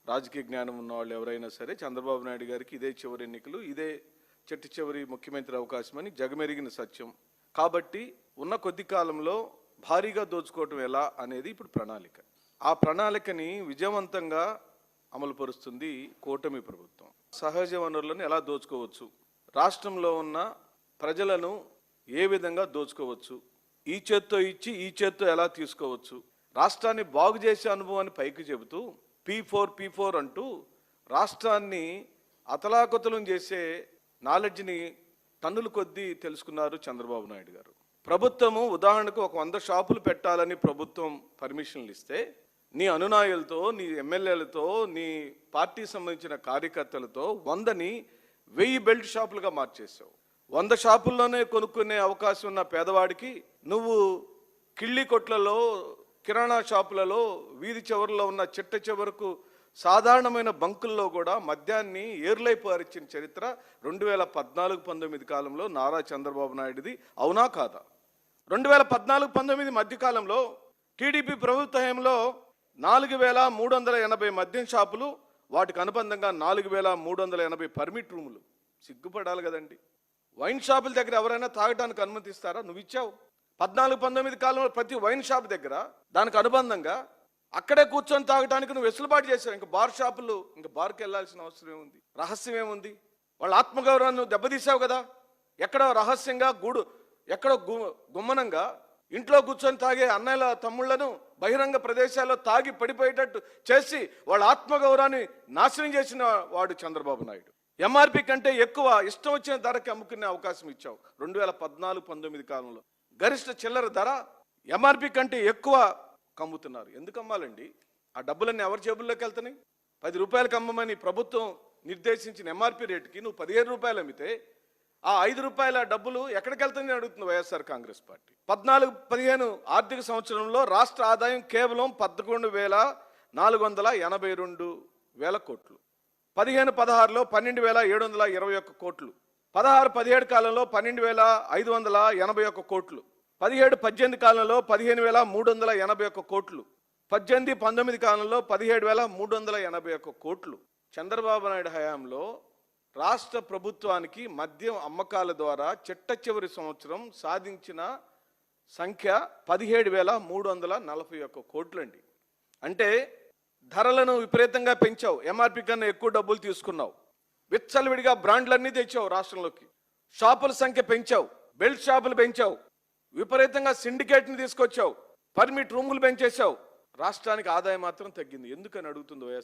రాజకీయ జ్ఞానం ఉన్న వాళ్ళు ఎవరైనా సరే చంద్రబాబు నాయుడు గారికి ఇదే చివరి ఎన్నికలు, ఇదే చివరి ముఖ్యమంత్రి అవకాశం అని జగమెరిగిన సత్యం. కాబట్టి ఉన్న కొద్ది కాలంలో భారీగా దోచుకోవటం ఎలా అనేది ఇప్పుడు ప్రణాళిక. ఆ ప్రణాళికని విజయవంతంగా అమలుపరుస్తుంది కూటమి ప్రభుత్వం. సహజ వనరులను ఎలా దోచుకోవచ్చు, రాష్ట్రంలో ఉన్న ప్రజలను ఏ విధంగా దోచుకోవచ్చు, ఈ చేత్తో ఇచ్చి ఈ చేత్తో ఎలా తీసుకోవచ్చు, రాష్ట్రాన్ని బాగు చేసే అనుభవాన్ని పైకి చెబుతూ P4 అంటూ రాష్ట్రాన్ని అతలాకుతలం చేసే నాలెడ్జ్ని టన్నుల కొద్దీ తెలుసుకున్నారు చంద్రబాబు నాయుడు గారు. ప్రభుత్వము ఉదాహరణకు ఒక 100 షాపులు పెట్టాలని ప్రభుత్వం పర్మిషన్లు ఇస్తే నీ అనునాయులతో, నీ ఎమ్మెల్యేలతో, నీ పార్టీ సంబంధించిన కార్యకర్తలతో 100ని 1000 బెల్ట్ షాపులుగా మార్చేసావు. 100 షాపుల్లోనే కొనుక్కునే అవకాశం ఉన్న పేదవాడికి నువ్వు కిళ్ళి కొట్లలో, కిరాణా షాపులలో, వీధి చివరిలో ఉన్న చివరకు సాధారణమైన బంకుల్లో కూడా మద్యాన్ని ఏర్లై పారించిన చరిత్ర 2014-19 కాలంలో నారా చంద్రబాబు నాయుడుది. అవునా కాదా? 2014-19 మధ్యకాలంలో టీడీపీ ప్రభుత్వ హయాంలో 4380 మద్యం షాపులు, వాటికి అనుబంధంగా 4380 పర్మిట్ రూములు. సిగ్గుపడాలి కదండి. వైన్ షాపుల దగ్గర ఎవరైనా తాగడానికి అనుమతిస్తారా? నువ్వు ఇచ్చావు. 14-19 కాలంలో ప్రతి వైన్ షాప్ దగ్గర దానికి అనుబంధంగా అక్కడే కూర్చొని తాగడానికి నువ్వు వెసులుబాటు చేశావు. ఇంకా బార్ షాపులు, ఇంకా బార్కి వెళ్ళాల్సిన అవసరం ఏముంది? రహస్యం ఏముంది? వాళ్ళ ఆత్మగౌరవాన్ని నువ్వు దెబ్బతీసావు కదా. ఎక్కడో రహస్యంగా ఎక్కడో గుమ్మనంగా ఇంట్లో కూర్చొని తాగే అన్నయ్యల తమ్ముళ్లను బహిరంగ ప్రదేశాల్లో తాగి పడిపోయేటట్టు చేసి వాళ్ళ ఆత్మగౌరవాన్ని నాశనం చేసిన వాడు చంద్రబాబు నాయుడు. ఎంఆర్పి కంటే ఎక్కువ ఇష్టం వచ్చిన ధరకి అమ్ముకునే అవకాశం ఇచ్చావు 2014-19 కాలంలో. గరిష్ట చిల్లర ధర ఎంఆర్పి కంటే ఎక్కువ కమ్ముతున్నారు. ఎందుకు అమ్మాలండి? ఆ డబ్బులన్నీ ఎవరి జేబుల్లోకి వెళ్తున్నాయి? 10 రూపాయలకు అమ్మమని ప్రభుత్వం నిర్దేశించిన ఎంఆర్పి రేటుకి నువ్వు 17 రూపాయలు అమ్మితే ఆ 5 రూపాయల డబ్బులు ఎక్కడికి వెళ్తుందని అడుగుతుంది వైఎస్ఆర్ కాంగ్రెస్ పార్టీ. 14-15 ఆర్థిక సంవత్సరంలో రాష్ట్ర ఆదాయం కేవలం 11,482 వేల కోట్లు. 15-16లో 12,721 కోట్లు. 16-17 కాలంలో 12,581 కోట్లు. 17-18 కాలంలో 15,381 కోట్లు. 18-19 కాలంలో 17,381 కోట్లు. చంద్రబాబు నాయుడు హయాంలో రాష్ట్ర ప్రభుత్వానికి మద్యం అమ్మకాల ద్వారా చివరి సంవత్సరం సాధించిన సంఖ్య 17,341 కోట్లండి. అంటే ధరలను విపరీతంగా పెంచావు, ఎంఆర్పి కన్నా ఎక్కువ డబ్బులు తీసుకున్నావు, విచ్చలవిడిగా బ్రాండ్లన్నీ తెచ్చావు రాష్ట్రంలోకి, షాపుల సంఖ్య పెంచావు, బెల్ట్ షాపులు పెంచావు, విపరీతంగా సిండికేట్ని తీసుకొచ్చావు, పర్మిట్ రూములు పెంచేశావు. రాష్ట్రానికి ఆదాయం మాత్రం తగ్గింది. ఎందుకని అడుగుతుంది వైఎస్ఆర్.